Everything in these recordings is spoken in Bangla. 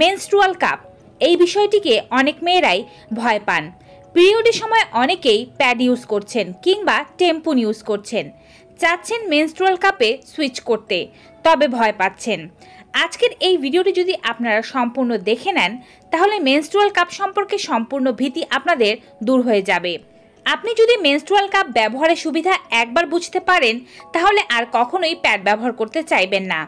মেনস্ট্রুয়াল কাপ এই বিষয়টিকে অনেক মেয়েরাই ভয় পান। পিরিয়ডের সময় অনেকেই প্যাড ইউজ করছেন কিংবা টেম্পুন ইউজ করছেন, চাচ্ছেন মেনস্ট্রুয়াল কাপে সুইচ করতে, তবে ভয় পাচ্ছেন। আজকের এই ভিডিওটি যদি আপনারা সম্পূর্ণ দেখে নেন তাহলে মেনস্ট্রুয়াল কাপ সম্পর্কে সম্পূর্ণ ভীতি আপনাদের দূর হয়ে যাবে। আপনি যদি মেনস্ট্রুয়াল কাপ ব্যবহারের সুবিধা একবার বুঝতে পারেন তাহলে আর কখনোই প্যাড ব্যবহার করতে চাইবেন না।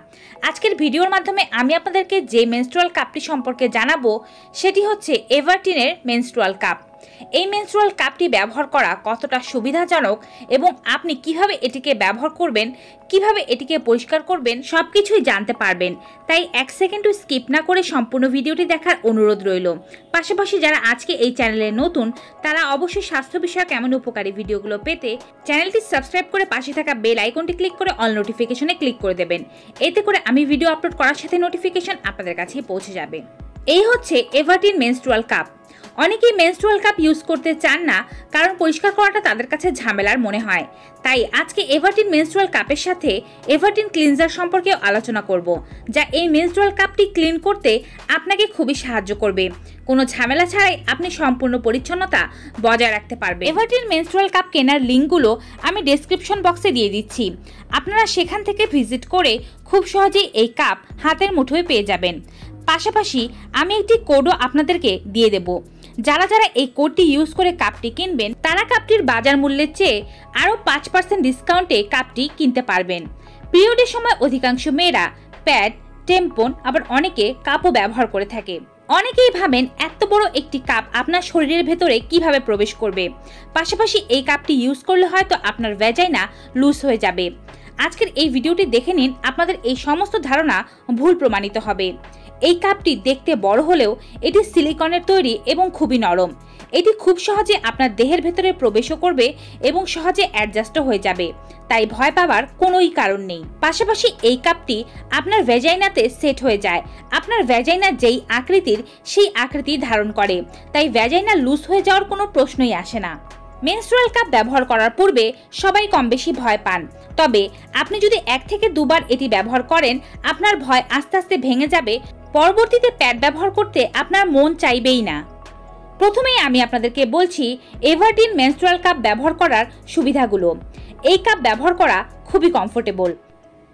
আজকের ভিডিওর মাধ্যমে আমি আপনাদেরকে যে মেনস্ট্রুয়াল কাপটি সম্পর্কে জানাবো সেটি হচ্ছে এভারটিনের মেনস্ট্রুয়াল কাপ। এই মেনস্ট্রুয়াল কাপটি ব্যবহার করা কতটা সুবিধাজনক এবং আপনি কিভাবে এটিকে ব্যবহার করবেন, কিভাবে এটিকে পরিষ্কার করবেন সবকিছুই জানতে পারবেন। তাই এক সেকেন্ডও স্কিপ না করে সম্পূর্ণ ভিডিওটি দেখার অনুরোধ রইল। পাশাপাশি যারা আজকে এই চ্যানেলে নতুন তারা অবশ্যই স্বাস্থ্য বিষয়ক এমন উপকারী ভিডিওগুলো পেতে চ্যানেলটি সাবস্ক্রাইব করে পাশে থাকা বেল আইকনটি ক্লিক করে অল নোটিফিকেশনে ক্লিক করে দেবেন। এতে করে আমি ভিডিও আপলোড করার সাথে নোটিফিকেশন আপনাদের কাছে পৌঁছে যাবে। এই হচ্ছে এভারটিন মেনস্ট্রুয়াল কাপ। অনেকেই মেনস্ট্রুয়াল কাপ ইউজ করতে চান না, কারণ পরিষ্কার করাটা তাদের কাছে ঝামেলার মনে হয়। তাই আজকে এভারটিন মেনস্ট্রুয়াল কাপের সাথে এভারটিন ক্লিনজার সম্পর্কেও আলোচনা করব, যা এই মেনস্ট্রুয়াল কাপটি ক্লিন করতে আপনাকে খুবই সাহায্য করবে। কোনো ঝামেলা ছাড়াই আপনি সম্পূর্ণ পরিচ্ছন্নতা বজায় রাখতে পারবেন। এভারটিন মেনস্ট্রুয়াল কাপ কেনার লিঙ্কগুলো আমি ডেসক্রিপশন বক্সে দিয়ে দিচ্ছি, আপনারা সেখান থেকে ভিজিট করে খুব সহজেই এই কাপ হাতের মুঠোয় পেয়ে যাবেন। পাশাপাশি আমি একটি কোডও আপনাদেরকে দিয়ে দেব। যারা যারা এই কোডটি ইউজ করে কাপটি কিনবেন তারা কাপটির বাজার মূল্যের চেয়ে আরও 5% ডিসকাউন্টে কাপটি কিনতে পারবেন। পিরিয়ডের সময় অধিকাংশ মেয়েরা প্যাড, টেম্পন, আবার অনেকে কাপও ব্যবহার করে থাকে। অনেকেই ভাবেন এত বড় একটি কাপ আপনার শরীরের ভেতরে কিভাবে প্রবেশ করবে। পাশাপাশি এই কাপটি ইউজ করলে হয়তো আপনার ভ্যাজাইনা লুজ হয়ে যাবে। আজকের এই ভিডিওটি দেখে নিন, আপনাদের এই সমস্ত ধারণা ভুল প্রমাণিত হবে। এই কাপটি দেখতে বড় হলেও এটি সিলিকনের তৈরি এবং খুবই নরম। এটি খুব সহজে আপনার দেহের ভেতরে প্রবেশও করবে এবং সহজে অ্যাডজাস্টও হয়ে যাবে, তাই ভয় পাওয়ার কোনোই কারণ নেই। পাশাপাশি এই কাপটি আপনার ভ্যাজাইনাতে সেট হয়ে যায়। আপনার ভ্যাজাইনা যেই আকৃতির সেই আকৃতি ধারণ করে, তাই ভ্যাজাইনা লুজ হয়ে যাওয়ার কোনো প্রশ্নই আসে না। মেনস্ট্রুয়াল কাপ ব্যবহার করার পূর্বে সবাই কম বেশি ভয় পান, তবে আপনি যদি 1 থেকে 2 বার এটি ব্যবহার করেন আপনার ভয় আস্তে আস্তে ভেঙে যাবে। পরবর্তীতে প্যাড ব্যবহার করতে আপনার মন চাইবেই না। প্রথমেই আমি আপনাদেরকে বলছি এভারটিন মেনস্ট্রুয়াল কাপ ব্যবহার করার সুবিধাগুলো। এই কাপ ব্যবহার করা খুবই কমফোর্টেবল।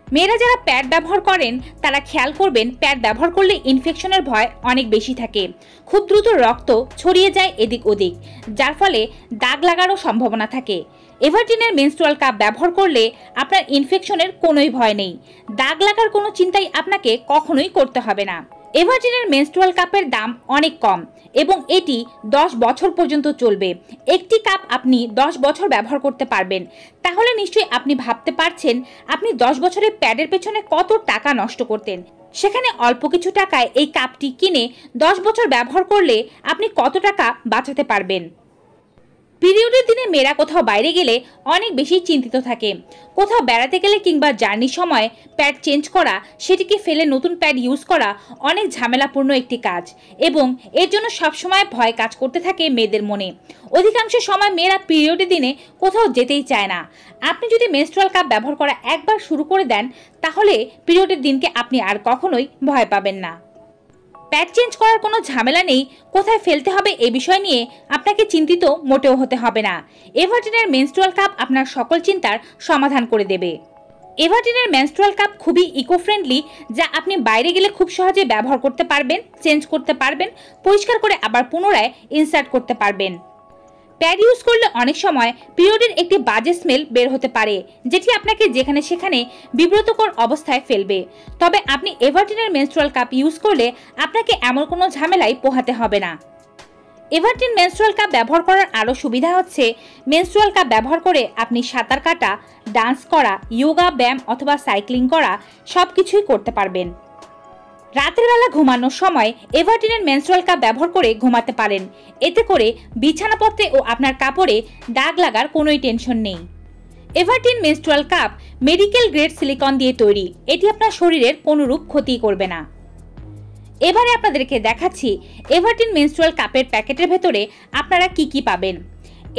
মেয়েরা যারা প্যাড ব্যবহার করেন তারা খেয়াল করবেন প্যাড ব্যবহার করলে ইনফেকশনের ভয় অনেক বেশি থাকে। খুব দ্রুত রক্ত ছড়িয়ে যায় এদিক ওদিক, যার ফলে দাগ লাগারও সম্ভাবনা থাকে। এভারটিনের মেনস্ট্রুয়াল কাপ ব্যবহার করলে আপনার ইনফেকশনের কোনোই ভয় নেই, দাগ লাগার কোনো চিন্তাই আপনাকে কখনোই করতে হবে না। এভারটিনের মেনস্ট্রুয়াল কাপের দাম অনেক কম এবং এটি 10 বছর পর্যন্ত চলবে। একটি কাপ আপনি 10 বছর ব্যবহার করতে পারবেন। তাহলে নিশ্চয়ই আপনি ভাবতে পারছেন আপনি 10 বছরের প্যাডের পেছনে কত টাকা নষ্ট করতেন, সেখানে অল্প কিছু টাকায় এই কাপটি কিনে 10 বছর ব্যবহার করলে আপনি কত টাকা বাঁচাতে পারবেন। পিরিয়ডের দিনে মেয়েরা কোথাও বাইরে গেলে অনেক বেশি চিন্তিত থাকে। কোথাও বেড়াতে গেলে কিংবা জার্নির সময় প্যাড চেঞ্জ করা, সেটিকে ফেলে নতুন প্যাড ইউজ করা অনেক ঝামেলাপূর্ণ একটি কাজ এবং এর জন্য সবসময় ভয় কাজ করতে থাকে মেয়েদের মনে। অধিকাংশ সময় মেয়েরা পিরিয়ডের দিনে কোথাও যেতেই চায় না। আপনি যদি মেনস্ট্রুয়াল কাপ ব্যবহার করা একবার শুরু করে দেন তাহলে পিরিয়ডের দিনকে আপনি আর কখনোই ভয় পাবেন না। প্যাড চেঞ্জ করার কোনো ঝামেলা নেই, কোথায় ফেলতে হবে এই বিষয় নিয়ে আপনাকে চিন্তিত মোটেও হতে হবে না। এভারটিনের মেনস্ট্রুয়াল কাপ আপনার সকল চিন্তার সমাধান করে দেবে। এভারটিনের মেনস্ট্রুয়াল কাপ খুবই ইকো ফ্রেন্ডলি, যা আপনি বাইরে গেলে খুব সহজে ব্যবহার করতে পারবেন, চেঞ্জ করতে পারবেন, পরিষ্কার করে আবার পুনরায় ইনসার্ট করতে পারবেন। প্যাড ইউজ করলে অনেক সময় পিরিয়ডের একটি বাজে স্মেল বের হতে পারে, যেটি আপনাকে যেখানে সেখানে বিব্রতকর অবস্থায় ফেলবে। তবে আপনি এভারটিনের মেনস্ট্রুয়াল কাপ ইউজ করলে আপনাকে এমন কোনো ঝামেলায় পোহাতে হবে না। এভারটিন মেনস্ট্রুয়াল কাপ ব্যবহার করার আরও সুবিধা হচ্ছে মেনস্ট্রুয়াল কাপ ব্যবহার করে আপনি সাঁতার কাটা, ডান্স করা, যোগা, ব্যায়াম অথবা সাইক্লিং করা সব কিছুই করতে পারবেন। রাতের বেলা ঘুমানোর সময় এভারটিনের মেনস্ট্রুয়াল কাপ ব্যবহার করে ঘুমাতে পারেন। এতে করে বিছানাপত্রে ও আপনার কাপড়ে দাগ লাগার কোনোই টেনশন নেই। Everteen menstrual cup medical grade silicone দিয়ে তৈরি, এটি আপনার শরীরের কোনোরূপ ক্ষতি করবে না। এবারে আপনাদেরকে দেখাচ্ছি এভারটিন মেনস্ট্রুয়াল কাপের প্যাকেটের ভেতরে আপনারা কি কি পাবেন।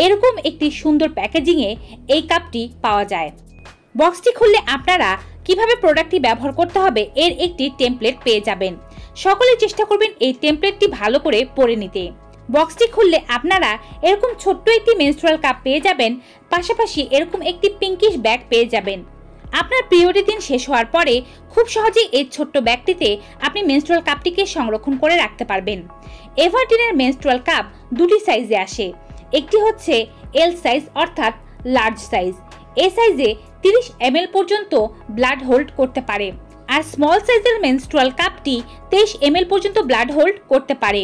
এরকম একটি সুন্দর প্যাকেজিংয়ে এই কাপটি পাওয়া যায়। বক্সটি খুললে আপনারা কিভাবে প্রোডাক্টটি ব্যবহার করতে হবে এর একটি টেমপ্লেট পেয়ে যাবেন। সকলে চেষ্টা করবেন এই টেমপ্লেটটি ভালো করে পড়ে নিতে। বক্সটি খুললে আপনারা এরকম ছোট্ট একটি মেনস্ট্রুয়াল কাপ পেয়ে যাবেন, পাশাপাশি এরকম একটি পিঙ্কিশ ব্যাগ পেয়ে যাবেন। আপনার পিরিয়ডের দিন শেষ হওয়ার পরে খুব সহজেই এই ছোট্ট ব্যাগটিতে আপনি মেনস্ট্রুয়াল কাপটিকে সংরক্ষণ করে রাখতে পারবেন। এভারটিনের মেনস্ট্রুয়াল কাপ দুটি সাইজে আসে, একটি হচ্ছে এল সাইজ অর্থাৎ লার্জ সাইজ। এই সাইজে 30 ml পর্যন্ত ব্লাড হোল্ড করতে পারে, আর স্মল সাইজের মেনস্ট্রুয়াল কাপটি 23 ml পর্যন্ত ব্লাড হোল্ড করতে পারে।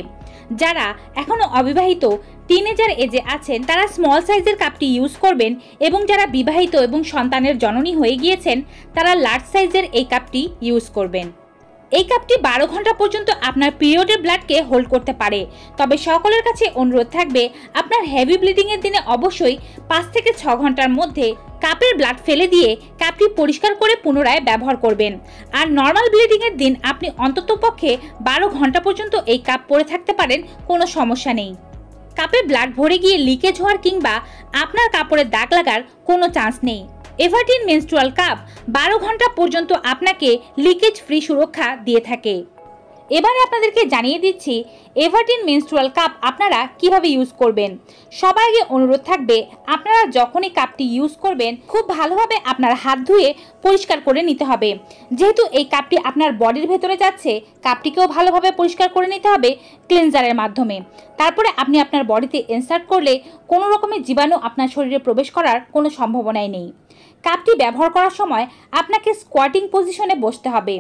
যারা এখনো অবিবাহিত টিনেজার এজে আছেন তারা স্মল সাইজের কাপটি ইউজ করবেন, এবং যারা বিবাহিত এবং সন্তানের জননী হয়ে গিয়েছেন তারা লার্জ সাইজের এই কাপটি ইউজ করবেন। এই কাপটি 12 ঘন্টা পর্যন্ত আপনার পিরিয়ডের ব্লাডকে হোল্ড করতে পারে। তবে সকলের কাছে অনুরোধ থাকবে আপনার হেভি ব্লিডিং এর দিনে অবশ্যই 5 থেকে 6 ঘন্টার মধ্যে কাপের ব্লাড ফেলে দিয়ে কাপটি পরিষ্কার করে পুনরায় ব্যবহার করবেন। আর নর্মাল ব্লিডিং এর দিন আপনি অন্ততপক্ষে 12 ঘন্টা পর্যন্ত এই কাপ পরে থাকতে পারেন, কোনো সমস্যা নেই। কাপে ব্লাড ভরে গিয়ে লিকেজ হওয়ার কিংবা আপনার কাপড়ে দাগ লাগার কোনো চান্স নেই। এভারটিন মেনস্ট্রুয়াল কাপ 12 ঘন্টা পর্যন্ত আপনাকে লিকেজ ফ্রি সুরক্ষা দিয়ে থাকে। এবারে আপনাদেরকে জানিয়ে দিচ্ছি এভারটিন মেনস্ট্রুয়াল কাপ আপনারা কিভাবে ইউজ করবেন। সবার আগে অনুরোধ থাকবে আপনারা যখনই কাপটি ইউজ করবেন খুব ভালোভাবে আপনার হাত ধুয়ে পরিষ্কার করে নিতে হবে। যেহেতু এই কাপটি আপনার বডির ভেতরে যাচ্ছে, কাপটিকেও ভালোভাবে পরিষ্কার করে নিতে হবে ক্লিনজারের মাধ্যমে। তারপরে আপনি আপনার বডিতে ইনসার্ট করলে কোনো রকমের জীবাণু আপনার শরীরে প্রবেশ করার কোনো সম্ভাবনাই নেই। কাপটি ব্যবহার করার সময় আপনাকে স্কোয়াটিং পজিশনে বসতে হবে।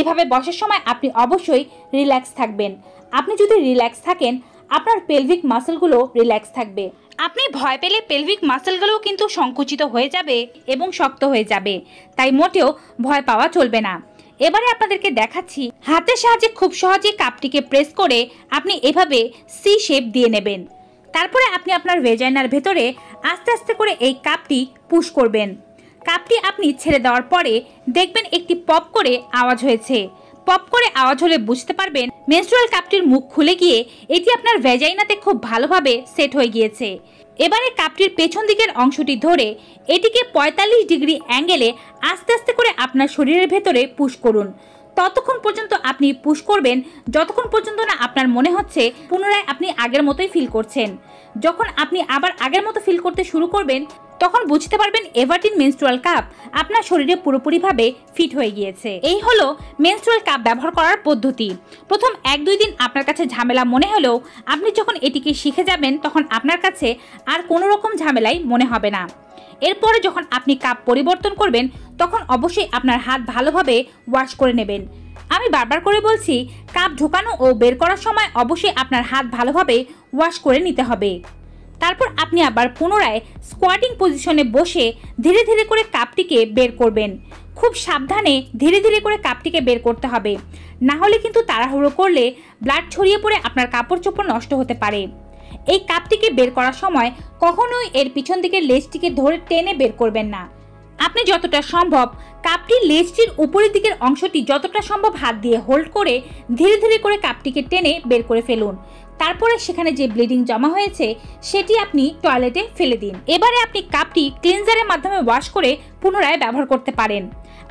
এভাবে বসার সময় আপনি অবশ্যই রিল্যাক্স থাকবেন। আপনি যদি রিল্যাক্স থাকেন আপনার পেলভিক মাসলগুলো রিল্যাক্স থাকবে। আপনি ভয় পেলে পেলভিক মাসলগুলোও কিন্তু সংকুচিত হয়ে যাবে এবং শক্ত হয়ে যাবে, তাই মোটেও ভয় পাওয়া চলবে না। এবারে আপনাদেরকে দেখাচ্ছি হাতের সাহায্যে খুব সহজে কাপটিকে প্রেস করে আপনি এভাবে সি শেপ দিয়ে নেবেন। তারপরে আপনি আপনার ভেজাইনার ভেতরে আস্তে আস্তে করে এই কাপটি পুশ করবেন। কাপটি আপনি ছেড়ে দেওয়ার পরে দেখবেন একটি পপ করে আওয়াজ হয়েছে। পপ করে আওয়াজ হলে বুঝতে পারবেন মেনস্ট্রুয়াল কাপটির মুখ খুলে গিয়ে এটি আপনার ভেজাইনাতে খুব ভালোভাবে সেট হয়ে গিয়েছে। এবারে কাপটির পেছন দিকের অংশটি ধরে এটিকে 45 ডিগ্রি অ্যাঙ্গেলে আস্তে আস্তে করে আপনার শরীরের ভেতরে পুশ করুন। ততক্ষণ পর্যন্ত আপনি পুশ করবেন যতক্ষণ পর্যন্ত না আপনার মনে হচ্ছে পুনরায় আপনি আগের মতোই ফিল করছেন। যখন আপনি আবার আগের মতো ফিল করতে শুরু করবেন তখন বুঝতে পারবেন এভারটিন মেনস্ট্রুয়াল কাপ আপনার শরীরে পুরোপুরিভাবে ফিট হয়ে গিয়েছে। এই হলো মেনস্ট্রুয়াল কাপ ব্যবহার করার পদ্ধতি। প্রথম 1-2 দিন আপনার কাছে ঝামেলা মনে হলেও আপনি যখন এটিকে শিখে যাবেন তখন আপনার কাছে আর কোনো রকম ঝামেলাই মনে হবে না। এরপরে যখন আপনি কাপ পরিবর্তন করবেন তখন অবশ্যই আপনার হাত ভালোভাবে ওয়াশ করে নেবেন। আমি বারবার করে বলছি, কাপ ঢোকানো ও বের করার সময় অবশ্যই আপনার হাত ভালোভাবে ওয়াশ করে নিতে হবে। তারপর আপনি আবার পুনরায় স্কোয়াটিং পজিশনে বসে ধীরে ধীরে করে কাপটিকে বের করবেন। খুব সাবধানে ধীরে ধীরে করে কাপটিকে বের করতে হবে, না হলে কিন্তু তাড়াহুড়ো করলে ব্লাড ছড়িয়ে পড়ে আপনার কাপড় চোপড় নষ্ট হতে পারে। এই কাপটিকে বের করার সময় কখনোই এর পিছন দিকের লেজটিকে ধরে টেনে বের করবেন না। আপনি যতটা সম্ভব কাপটির লেজটির উপরের দিকের অংশটি যতটা সম্ভব হাত দিয়ে হোল্ড করে ধীরে ধীরে করে কাপটিকে টেনে বের করে ফেলুন। তারপরে সেখানে যে ব্লিডিং জমা হয়েছে সেটি আপনি টয়লেটে ফেলে দিন। এবারে আপনি কাপটি ক্লিনজারের মাধ্যমে ওয়াশ করে পুনরায় ব্যবহার করতে পারেন।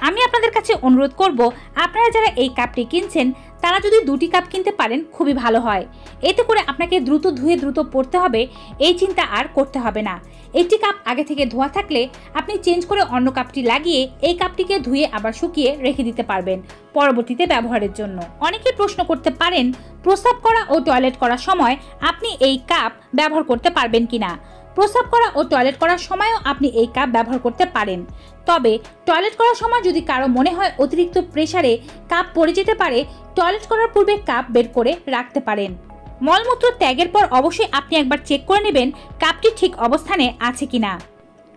আমি আপনাদের কাছে অনুরোধ করব আপনারা যারা এই কাপটি কিনছেন তারা যদি 2টি কাপ কিনতে পারেন খুবই ভালো হয়। এতে করে আপনাকে দ্রুত ধুয়ে দ্রুত পড়তে হবে এই চিন্তা আর করতে হবে না। একটি কাপ আগে থেকে ধোয়া থাকলে আপনি চেঞ্জ করে অন্য কাপটি লাগিয়ে এই কাপটিকে ধুয়ে আবার শুকিয়ে রেখে দিতে পারবেন পরবর্তীতে ব্যবহারের জন্য। অনেকে প্রশ্ন করতে পারেন প্রস্রাব করা ও টয়লেট করার সময় আপনি এই কাপ ব্যবহার করতে পারবেন কিনা। প্রস্রাব করা ও টয়লেট করার সময়ও আপনি এই কাপ ব্যবহার করতে পারেন, তবে টয়লেট করার সময় যদি কারো মনে হয় অতিরিক্ত প্রেসারে কাপ পড়ে যেতে পারে টয়লেট করার পূর্বে কাপ বের করে রাখতে পারেন। মলমূত্র ত্যাগের পর অবশ্যই আপনি একবার চেক করে নেবেন কাপটি ঠিক অবস্থানে আছে কিনা।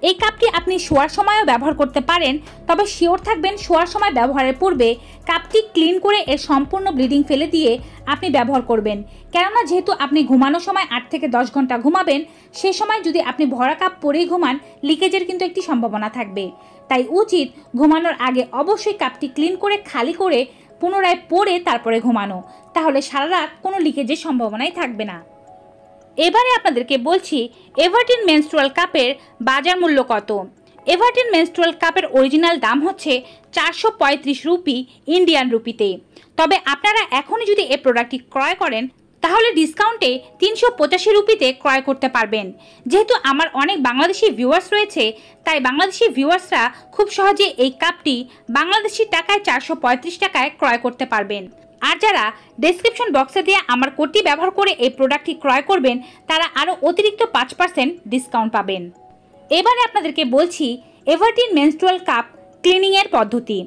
এই কাপটি আপনি শোয়ার সময়ও ব্যবহার করতে পারেন, তবে শিওর থাকবেন শোয়ার সময় ব্যবহারের পূর্বে কাপটি ক্লিন করে এর সম্পূর্ণ ব্লিডিং ফেলে দিয়ে আপনি ব্যবহার করবেন। কেননা যেহেতু আপনি ঘুমানোর সময় 8 থেকে 10 ঘন্টা ঘুমাবেন, সে সময় যদি আপনি ভরা কাপ পরেই ঘুমান লিকেজের কিন্তু একটি সম্ভাবনা থাকবে। তাই উচিত ঘুমানোর আগে অবশ্যই কাপটি ক্লিন করে খালি করে পুনরায় পরে তারপরে ঘুমানো, তাহলে সারা রাত কোনো লিকেজের সম্ভাবনাই থাকবে না। এবারে আপনাদেরকে বলছি এভারটিন মেনস্ট্রুয়াল কাপের বাজার মূল্য কত। এভারটিন মেনস্ট্রুয়াল কাপের অরিজিনাল দাম হচ্ছে 435 রুপি ইন্ডিয়ান রুপিতে। তবে আপনারা এখনই যদি এই প্রোডাক্টটি ক্রয় করেন তাহলে ডিসকাউন্টে 385 রুপিতে ক্রয় করতে পারবেন। যেহেতু আমার অনেক বাংলাদেশি ভিউয়ার্স রয়েছে, তাই বাংলাদেশি ভিউয়ার্সরা খুব সহজে এই কাপটি বাংলাদেশি টাকায় 435 টাকায় ক্রয় করতে পারবেন। আর যারা ডেসক্রিপশন বক্সে দিয়ে আমার কোডটি ব্যবহার করে এই প্রোডাক্টটি ক্রয় করবেন তারা আরও অতিরিক্ত 5% ডিসকাউন্ট পাবেন। এবারে আপনাদেরকে বলছি everteen মেনস্ট্রুয়াল কাপ ক্লিনিংয়ের পদ্ধতি।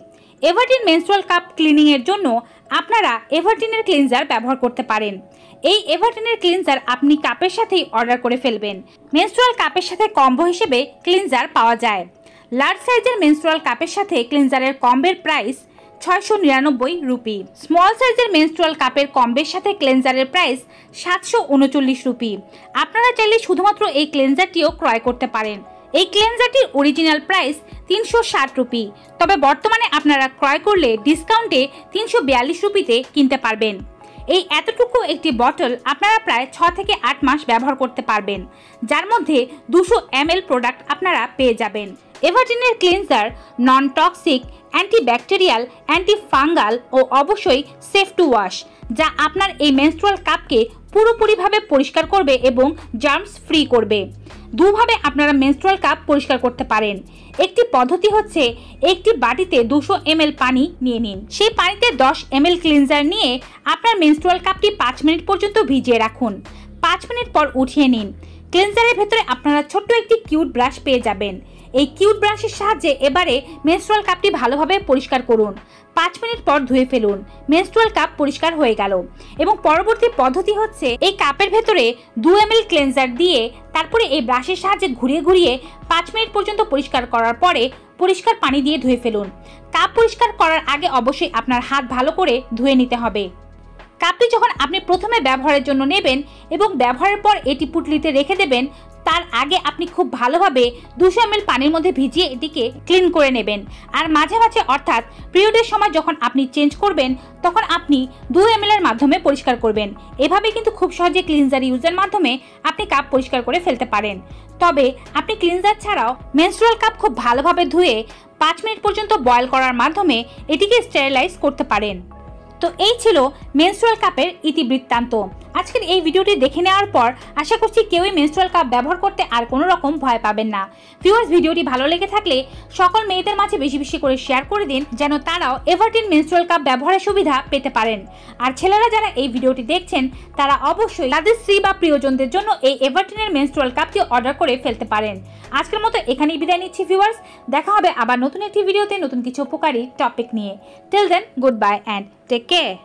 everteen মেনস্ট্রুয়াল কাপ ক্লিনিংয়ের জন্য আপনারা everteenের ক্লিনজার ব্যবহার করতে পারেন। এই everteenের ক্লিনজার আপনি কাপের সাথেই অর্ডার করে ফেলবেন। মেনস্ট্রুয়াল কাপের সাথে কম্বো হিসেবে ক্লিনজার পাওয়া যায়। লার্জ সাইজের মেনস্ট্রুয়াল কাপের সাথে ক্লিনজারের কম্বোর প্রাইস 699 রুপি। স্মল সাইজের মেনস্ট্রুয়াল কাপের কম্বের সাথে ক্লেনজারের প্রাইস 739 রুপি। আপনারা চাইলে শুধুমাত্র এই ক্লেনজারটিও ক্রয় করতে পারেন। এই ক্লেনজারটির অরিজিনাল প্রাইস 360 রুপি, তবে বর্তমানে আপনারা ক্রয় করলে ডিসকাউন্টে 342 রুপিতে কিনতে পারবেন। এই এতটুকু একটি বটল আপনারা প্রায় 6 থেকে 8 মাস ব্যবহার করতে পারবেন, যার মধ্যে 200 ml প্রোডাক্ট আপনারা পেয়ে যাবেন। everteenের cleanser non toxic, antibacterial, antifungal ও অবশ্যই সেফ টু ওয়াশ, যা আপনার এই মেনস্ট্রুয়াল কাপকে পুরোপুরিভাবে পরিষ্কার করবে এবং জার্মস ফ্রি করবে। দুভাবে আপনারা মেনস্ট্রুয়াল কাপ পরিষ্কার করতে পারেন। একটি পদ্ধতি হচ্ছে একটি বাটিতে 200 ml পানি নিয়ে নিন, সেই পানিতে 10 ml ক্লিনজার নিয়ে আপনার মেনস্ট্রুয়াল কাপটি 5 মিনিট পর্যন্ত ভিজিয়ে রাখুন। 5 মিনিট পর উঠিয়ে নিন। ক্লিনজারের ভেতরে আপনারা ছোট্ট একটি কিউট ব্রাশ পেয়ে যাবেন। এই কিউট ব্রাশের সাহায্যে এবারে মেনস্ট্রুয়াল কাপটি ভালোভাবে পরিষ্কার করুন। 5 মিনিট পর ধুয়ে ফেলুন। মেনস্ট্রুয়াল কাপ পরিষ্কার হয়ে গেল। এবং পরবর্তী পদ্ধতি হচ্ছে এই কাপের ভেতরে 2 ml ক্লিনজার দিয়ে তারপরে এই ব্রাশের সাহায্যে ঘুরিয়ে ঘুরিয়ে 5 মিনিট পর্যন্ত পরিষ্কার করার পরে পরিষ্কার পানি দিয়ে ধুয়ে ফেলুন। কাপ পরিষ্কার করার আগে অবশ্যই আপনার হাত ভালো করে ধুয়ে নিতে হবে। কাপটি যখন আপনি প্রথমে ব্যবহারের জন্য নেবেন এবং ব্যবহারের পর এটি পুটলিতে রেখে দেবেন, তার আগে আপনি খুব ভালোভাবে 200 ml পানির মধ্যে ভিজিয়ে এটিকে ক্লিন করে নেবেন। আর মাঝে মাঝে অর্থাৎ পিরিয়ডের সময় যখন আপনি চেঞ্জ করবেন তখন আপনি 2 ml এর মাধ্যমে পরিষ্কার করবেন। এভাবে কিন্তু খুব সহজে ক্লিনজার ইউজের মাধ্যমে আপনি কাপ পরিষ্কার করে ফেলতে পারেন। তবে আপনি ক্লিনজার ছাড়াও মেনস্ট্রুয়াল কাপ খুব ভালোভাবে ধুয়ে 5 মিনিট পর্যন্ত বয়েল করার মাধ্যমে এটিকে স্টেরিলাইজ করতে পারেন। তো এই ছিল মেনস্ট্রুয়াল কাপের ইতিবৃত্তান্ত। আজকের এই ভিডিওটি দেখে নেওয়ার পর আশা করছি কেউই মেনস্ট্রুয়াল কাপ ব্যবহার করতে আর কোনো রকম ভয় পাবেন না। ভিউয়ার্স, ভিডিওটি ভালো লেগে থাকলে সকল মেয়েদের মাঝে বেশি বেশি করে শেয়ার করে দিন, যেন তারাও everteen মেনস্ট্রুয়াল কাপ ব্যবহারের সুবিধা পেতে পারেন। আর ছেলেরা যারা এই ভিডিওটি দেখছেন তারা অবশ্যই তাদের স্ত্রী বা প্রিয়জনদের জন্য এই everteenের মেনস্ট্রুয়াল কাপটি অর্ডার করে ফেলতে পারেন। আজকের মতো এখানেই বিদায় নিচ্ছি ভিউয়ার্স। দেখা হবে আবার নতুন একটি ভিডিওতে নতুন কিছু উপকারী টপিক নিয়ে। Till then, good bye and take care.